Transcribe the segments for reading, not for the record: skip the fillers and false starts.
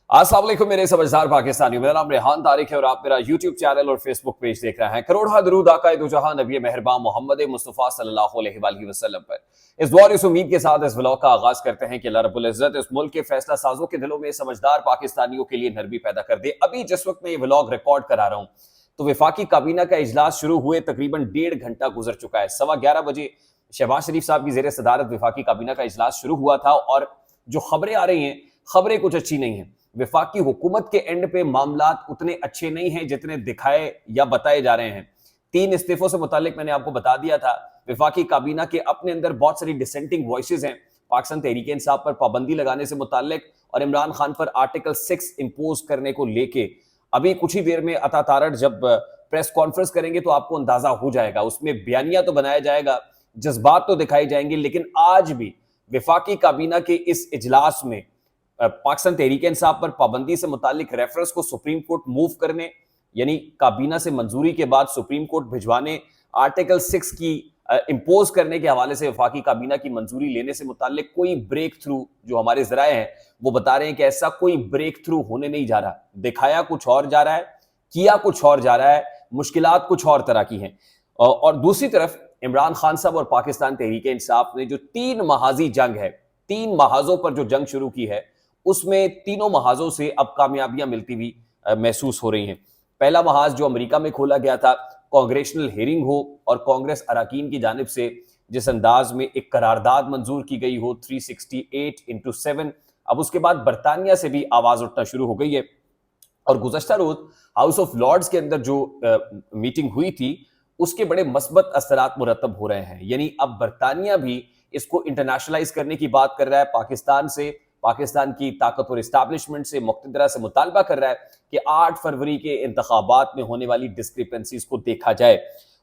अस्सलाम वालेकुम मेरे समझदार पाकिस्तानियों, मेरा नाम रेहान तारिक है और आप मेरा यूट्यूब चैनल और फेसबुक पेज देख रहे हैं। करोड़ों दरूद आका दो जहां नबी मेहरबान मोहम्मद मुस्तफ़ा सल्लल्लाहु अलैहि वसल्लम पर। इस दुआ और इस उम्मीद के साथ इस व्लॉग का आगाज करते हैं कि अल्लाह रब्बुल इज्जत इस मुल्क के फैसला साजों के दिलों में समझदार पाकिस्तानियों के लिए नरमी पैदा कर दे। अभी जिस वक्त मैं ये व्लॉग रिकॉर्ड करा रहा हूँ तो वफाकी काबीना का इजलास शुरू हुए तकरीबन 1.5 घंटा गुजर चुका है। 11:15 बजे शहबाज शरीफ साहब की जेर सदारत वफाकी काबीना का इजलास शुरू हुआ था और जो खबरें आ रही हैं, खबरें कुछ अच्छी नहीं है। वफाकी हुकूमत के एंड पे मामलात उतने अच्छे नहीं हैं जितने दिखाए या बताए जा रहे हैं। 3 इस्तीफों से मुतालिक मैंने आपको बता दिया था। वफाकी काबीना के अपने अंदर बहुत सारी डिसेंटिंग वॉइसेस हैं। पाकिस्तान तहरीक इंसाफ पर पाबंदी लगाने से मुतालिक और इमरान खान पर आर्टिकल 6 इंपोज करने को लेके अभी कुछ ही देर में अता तारड़ जब प्रेस कॉन्फ्रेंस करेंगे तो आपको अंदाजा हो जाएगा। उसमें बयानिया तो बनाया जाएगा, जज्बात तो दिखाए जाएंगे, लेकिन आज भी वफाकी काबीना के इस इजलास में पाकिस्तान तहरीक इंसाफ पर पाबंदी से मुतालिक रेफरेंस को सुप्रीम कोर्ट मूव करने, यानी काबीना से मंजूरी के बाद सुप्रीम कोर्ट भिजवाने, आर्टिकल 6 की इंपोज करने के हवाले से वफाकी काबीना की मंजूरी लेने से मुतालिक कोई ब्रेक थ्रू, जो हमारे जराए हैं वो बता रहे हैं कि ऐसा कोई ब्रेक थ्रू होने नहीं जा रहा। दिखाया कुछ और जा रहा है, किया कुछ और जा रहा है, मुश्किलात कुछ और तरह की हैं। और दूसरी तरफ इमरान खान साहब और पाकिस्तान तहरीक इंसाफ ने जो 3 महाजी जंग है, 3 महाजों पर जो जंग शुरू की है, उसमें तीनों महाजों से अब कामयाबियां मिलती हुई महसूस हो रही हैं। पहला महाज जो अमेरिका में खोला गया था, कांग्रेशनल हेयरिंग हो और कांग्रेस अराकीन की जानिब से जिस अंदाज में एक करारदाद मंजूर की गई हो 368/7, अब उसके बाद बरतानिया से भी आवाज उठना शुरू हो गई है। और गुज़श्ता रोज हाउस ऑफ लॉर्ड्स के अंदर जो मीटिंग हुई थी उसके बड़े मस्बत असरात मुरतब हो रहे हैं। यानी अब बरतानिया भी इसको इंटरनेशनलाइज करने की बात कर रहा है, पाकिस्तान की ताकतवर इस्टेब्लिशमेंट से, मुक्तदरा से मुतालबा कर रहा है कि 8 फरवरी के इंतखाबात में होने वाली डिस्क्रिपेंसीज को देखा जाए।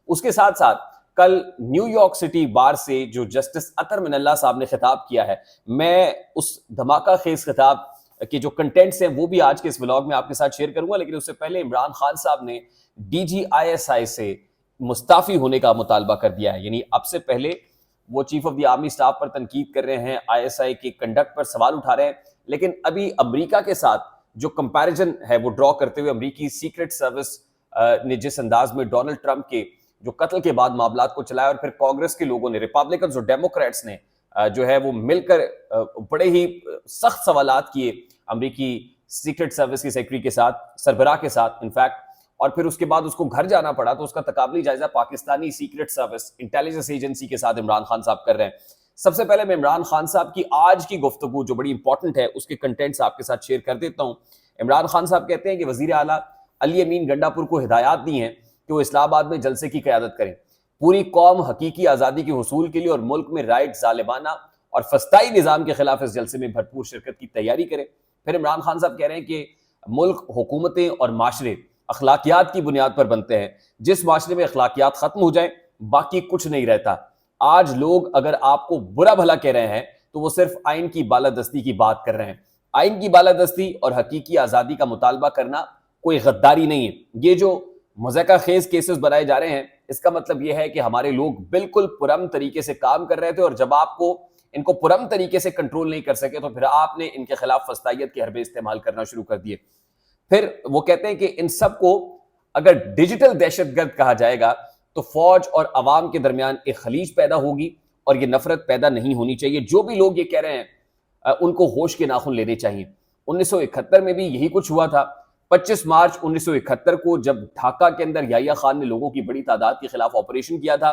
उसके साथ साथ कल न्यूयॉर्क सिटी बार से जो जस्टिस अतर मिनल्ला साहब ने खिताब किया है, मैं उस धमाका खेज खिताब के जो कंटेंट्स हैं वो भी आज के इस व्लॉग में आपके साथ शेयर करूंगा, लेकिन उससे पहले इमरान खान साहब ने DGISI से मुस्ताफी होने का मुतालबा कर दिया है। यानी अब से पहले वो chief of the army staff पर तनकीद कर रहे हैं, ISI के कंडक्ट पर सवाल उठा रहे हैं, लेकिन अभी अमेरिका के साथ जो कंपैरिजन है वो ड्रॉ करते हुए अमेरिकी सीक्रेट सर्विस ने जिस अंदाज में डोनाल्ड ट्रंप के जो कत्ल के बाद मामलात को चलाया और फिर कांग्रेस के लोगों ने, रिपब्लिकन और डेमोक्रेट्स ने जो है वो मिलकर बड़े ही सख्त सवालात किए अमेरिकी सीक्रेट सर्विस की सेक्रेटरी के साथ, सरबराह के साथ इनफैक्ट, और फिर उसके बाद उसको घर जाना पड़ा, तो उसका तकाबली जायजा Pakistani secret service intelligence agency के साथ इमरान खान साहब कर रहे हैं। सबसे पहले मैं इमरान खान साहब की आज की गुफ्तगू जो बड़ी इंपॉर्टेंट है उसके कंटेंट्स आपके साथ शेयर कर देता हूं। इमरान खान साहब कहते हैं कि वजीर आला अली अमीन गंडापुर को हिदायत दी हैं कि वो इस्लामाबाद में जलसे की क़यादत करें, पूरी कौम हकीकी आज़ादी के हुसूल के लिए और मुल्क में राइट जालिबाना और फस्ताई निज़ाम के खिलाफ इस जलसे में भरपूर शिरकत की तैयारी करें। फिर इमरान खान साहब कह रहे हैं कि मुल्क, हुकूमतें और माशरे अखलाकियात की बुनियाद पर बनते हैं। जिस माशरे में अखलाकियात खत्म हो जाए बाकी कुछ नहीं रहता। आज लोग अगर आपको बुरा भला कह रहे हैं तो वो सिर्फ आइन की बालादस्ती की बात कर रहे हैं। आइन की बालादस्ती और हकीकी आज़ादी का मुतालबा करना कोई गद्दारी नहीं है। ये जो मज़ाका खेज केसेस बनाए जा रहे हैं इसका मतलब यह है कि हमारे लोग बिल्कुल पुरअमन तरीके से काम कर रहे थे और जब आपको इनको पुरअमन तरीके से कंट्रोल नहीं कर सके तो फिर आपने इनके खिलाफ फस्तायत के हरबे इस्तेमाल करना शुरू कर दिए। फिर वो कहते हैं कि इन सब को अगर डिजिटल दहशतगर्द कहा जाएगा तो फौज और अवाम के दरमियान एक खलीज पैदा होगी और ये नफरत पैदा नहीं होनी चाहिए। जो भी लोग ये कह रहे हैं उनको होश के नाखून लेने चाहिए। 1971 में भी यही कुछ हुआ था। 25 मार्च 1971 को जब ढाका के अंदर याहिया खान ने लोगों की बड़ी तादाद के खिलाफ ऑपरेशन किया था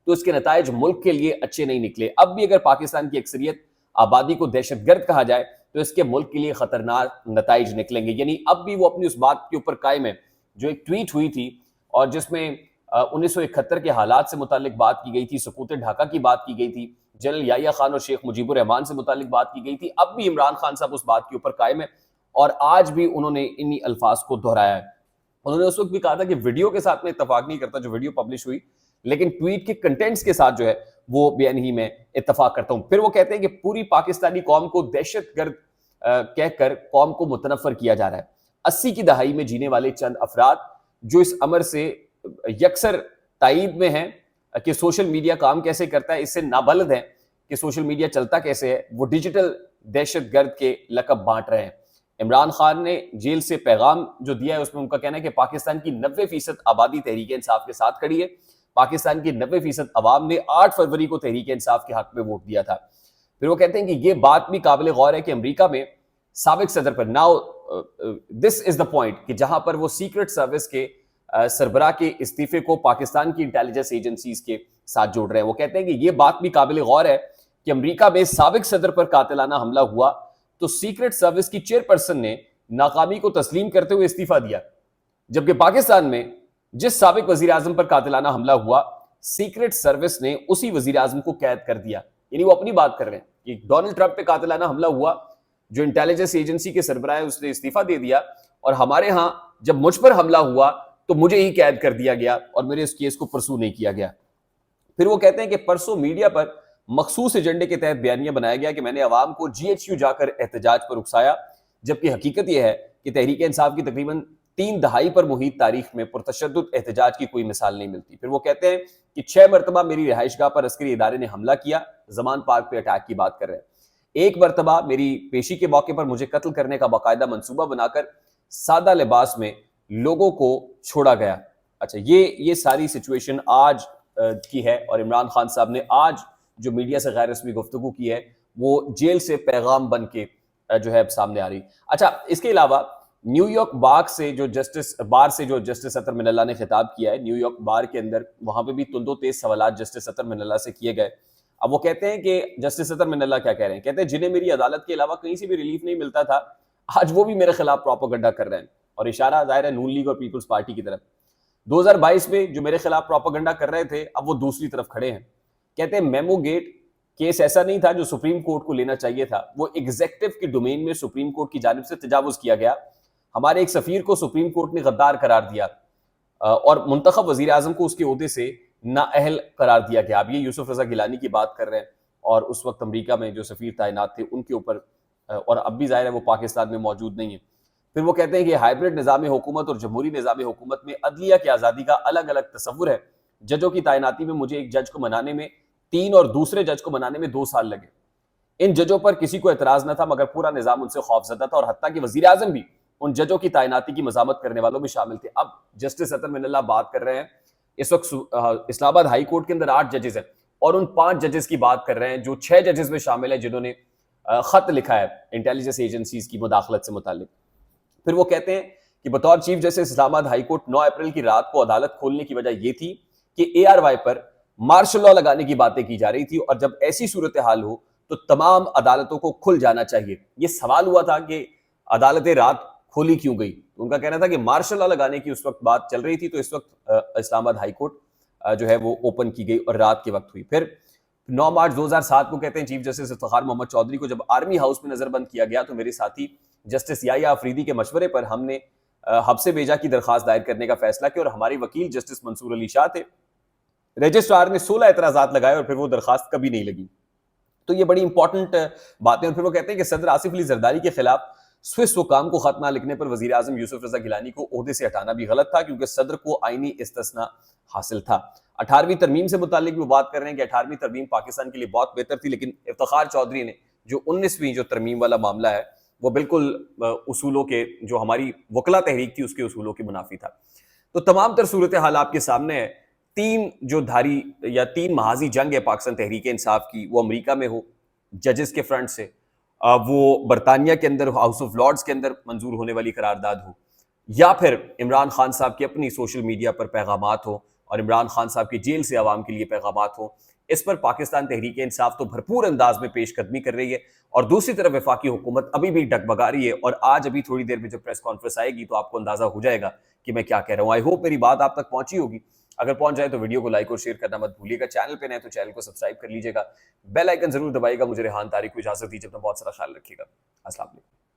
तो इसके नतायज मुल्क के लिए अच्छे नहीं निकले। अब भी अगर पाकिस्तान की अक्सरियत आबादी को दहशतगर्द कहा जाए तो इसके मुल्क के लिए खतरनाक नताइज निकलेंगे। यानी अब भी वो अपनी उस बात के ऊपर कायम है जो एक ट्वीट हुई थी और जिसमें 1971 के हालात से मुतालिक बात की गई थी, सुकूत ढाका की बात की गई थी, जनरल याहिया खान और शेख मुजीबुर रहमान से मुतालिक बात की गई थी। अब भी इमरान खान साहब उस बात के ऊपर कायम है और आज भी उन्होंने इन्हीं अल्फाज को दोहराया है। उन्होंने उस वक्त भी कहा था कि वीडियो के साथ में इत्तफाक नहीं करता जो वीडियो पब्लिश हुई, लेकिन ट्वीट के कंटेंट्स के साथ जो है वो बयान ही में इत्तफाक करता हूं। फिर वो कहते हैं कि पूरी पाकिस्तानी कौम को दहशतगर्द कहकर कौम को मुतनफर किया जा रहा है। 80 की दहाई में जीने वाले चंद अफराद जो इस अमर से यकसर तायीद में हैं कि सोशल मीडिया काम कैसे करता है, इससे नाबलद हैं कि सोशल मीडिया चलता कैसे है, वो डिजिटल दहशतगर्द के लकब बांट रहे हैं। इमरान खान ने जेल से पैगाम जो दिया है उसमें उनका कहना है कि पाकिस्तान की 90% आबादी तहरीक इंसाफ के साथ खड़ी है। पाकिस्तान की 90% अवाम ने 8 फरवरी को तहरीक इंसाफ के हक में वोट दिया था। फिर वो कहते हैं कि ये बात भी काबिल गौर है कि अमेरिका में साबिक सदर पर now this is the point कि जहां पर वो सीक्रेट सर्विस के सरबराह के इस्तीफे को पाकिस्तान की इंटेलिजेंस एजेंसीज के साथ जोड़ रहे हैं। वो कहते हैं कि ये बात भी काबिल गौर है कि अमेरिका में साबिक सदर पर कातिलाना हमला हुआ तो सीक्रेट सर्विस की चेयरपर्सन ने नाकामी को तस्लीम करते हुए इस्तीफा दिया, जबकि पाकिस्तान में जिस साबिक वजीर आजम पर कातिलाना हमला हुआ सीक्रेट सर्विस ने उसी वजीर आजम को कैद कर दिया। यानी वो अपनी बात कर रहे हैं कि डोनाल्ड ट्रंप पे कातिलाना हमला हुआ, जो इंटेलिजेंस एजेंसी के सरबराह है उसने इस्तीफा दे दिया, और हमारे यहां जब मुझ पर हमला हुआ तो मुझे ही कैद कर दिया गया और मेरे इस केस को परसू नहीं किया गया। फिर वो कहते हैं कि परसों मीडिया पर मखसूस एजेंडे के तहत बयानिया बनाया गया कि मैंने अवाम को GHQ जाकर एहतजाज पर उकसाया, जबकि हकीकत यह है कि तहरीक इंसाफ की तकरीबन 3 दहाई पर मुहित तारीख में पुरतशद्दुद एहतजाज की कोई मिसाल नहीं मिलती। फिर वो कहते हैं कि 6 मरतबा मेरी रिहाइशगाह पर अस्करी इदारे ने हमला किया, जमान पार्क पे अटैक की बात कर रहे हैं। एक मरतबा मेरी पेशी के मौके पर मुझे कत्ल करने का बाकायदा मंसूबा बनाकर सादा लिबास में लोगों को छोड़ा गया। अच्छा, ये सारी सिचुएशन आज की है, और इमरान खान साहब ने आज जो मीडिया से गैर रस्मी गुफ्तगू की है वो जेल से पैगाम बन के जो है सामने आ रही। अच्छा, इसके अलावा न्यूयॉर्क बार से जो जस्टिस अतर मिनल्ला ने खिताब किया है, न्यूयॉर्क बार के अंदर वहां पे भी तुंदो तेज सवाल जस्टिस अतर मिनल्ला से किए गए। अब वो कहते हैं कि जस्टिस अतर मिनल्ला क्या कह रहे हैं, कहते हैं जिन्हें मेरी अदालत के अलावा कहीं से भी रिलीफ नहीं मिलता था, आज वो भी मेरे खिलाफ प्रोपेगेंडा कर रहे हैं, और इशारा जाहिर है नून लीग और पीपल्स पार्टी की तरफ। 2022 में जो मेरे खिलाफ प्रोपेगेंडा कर रहे थे अब वो दूसरी तरफ खड़े हैं। कहते हैं मेमो गेट केस ऐसा नहीं था जो सुप्रीम कोर्ट को लेना चाहिए था, वो एग्जीक्यूटिव के डोमेन में सुप्रीम कोर्ट की जानिब से तजावुज किया गया। हमारे एक सफीर को सुप्रीम कोर्ट ने गद्दार करार दिया और मुंतखब वजीर आजम को उसके ओहदे से नाअहल करार दिया गया। अब ये यूसुफ रजा गिलानी की बात कर रहे हैं, और उस वक्त अमरीका में जो सफीर तैनात थे उनके ऊपर, और अब भी जाहिर है वो पाकिस्तान में मौजूद नहीं है। फिर वो कहते हैं कि हाइब्रिड निज़ाम हुकूमत और जमहूरी निज़ाम हुकूमत में अदलिया की आज़ादी का अलग अलग तस्वुर है। जजों की तैनाती में मुझे एक जज को मनाने में 3 और दूसरे जज को मनाने में 2 साल लगे। इन जजों पर किसी को एतराज न था, मगर पूरा निज़ाम उनसे खौफजदा था, और हत्ता कि वज़ीर आज़म भी उन जजों की तैनाती की मज़ामत करने वालों में शामिल थे। अब जस्टिस अतर मिनल्ला बात कर रहे हैं, इस वक्त इस्लामाबाद हाई कोर्ट के अंदर 8 जजेस हैं, और उन 5 जजेस की बात कर रहे हैं जो 6 जजेस में शामिल है जिन्होंने खत लिखा है इंटेलिजेंस एजेंसीज की मुदाखलत से मुतालिक। फिर वो कहते हैं कि बतौर chief justice Islamabad high court 9 अप्रैल की रात को अदालत खोलने की वजह यह थी कि ARY पर मार्शल लॉ लगाने की बातें की जा रही थी, और जब ऐसी सूरत हाल हो तो तमाम अदालतों को खुल जाना चाहिए। ये सवाल हुआ था कि अदालतें रात खोली क्यों गई, तो उनका कहना था कि मार्शल लॉ लगाने की उस वक्त बात चल रही थी, तो इस वक्त इस्लामाबाद हाई कोर्ट जो है वो ओपन की गई और रात के वक्त हुई। फिर 9 मार्च 2007 को कहते हैं चीफ जस्टिस इफ्तिखार मोहम्मद चौधरी को जब आर्मी हाउस में नजरबंद किया गया तो मेरे साथी जस्टिस याया अफरीदी के मशवरे पर हमने हब्से बेजा की दरखास्त दायर करने का फैसला किया, और हमारे वकील जस्टिस मंसूर अली शाह थे। रजिस्ट्रार ने 16 एतराजात लगाए और फिर वो दरखास्त कभी नहीं लगी। तो ये बड़ी इंपॉर्टेंट बातें। और फिर वो कहते हैं कि सदर आसिफ अली जरदारी के खिलाफ स्विस हुकाम को खत ना लिखने पर वजीर आजम यूसुफ रजा गिलानी को ओहदे से हटाना भी गलत था, क्योंकि सदर को आईनी इस्तिस्ना हासिल था। 18वीं तरमीम से मुतालिक भी बात कर रहे हैं कि 18वीं तरमीम पाकिस्तान के लिए बहुत बेहतर थी, लेकिन इफ्तिखार चौधरी ने जो 19वीं जो तरमीम वाला मामला है वो बिल्कुल उसूलों के, जो हमारी वकला तहरीक थी उसके उसूलों के मुनाफी था। तो तमाम तर सूरत हाल आपके सामने है। 3 जो धारी या 3 महाजी जंग है पाकिस्तान तहरीक इंसाफ की, वो अमेरिका में हो जजेस के फ्रंट से, वो बरतानिया के अंदर हाउस ऑफ लॉर्ड्स के अंदर मंजूर होने वाली करारदाद हो, या फिर इमरान खान साहब की अपनी सोशल मीडिया पर पैगामात हो और इमरान खान साहब की जेल से आवाम के लिए पैगामात हो, इस पर पाकिस्तान तहरीक इंसाफ तो भरपूर अंदाज में पेशकदमी कर रही है, और दूसरी तरफ वफाकी हुकूमत अभी भी डगमगा रही है। और आज अभी थोड़ी देर में जब प्रेस कॉन्फ्रेंस आएगी तो आपको अंदाजा हो जाएगा कि मैं क्या कह रहा हूँ। आई होप मेरी बात आप तक पहुंची होगी। अगर पहुंच जाए तो वीडियो को लाइक और शेयर करना मत भूलिएगा। चैनल पे नए तो चैनल को सब्सक्राइब कर लीजिएगा, बेल आइकन जरूर दबाइएगा। मुझे रेहान तारिक को इजाजत दीजिए, अपना बहुत सारा ख्याल रखिएगा। अस्सलाम वालेकुम।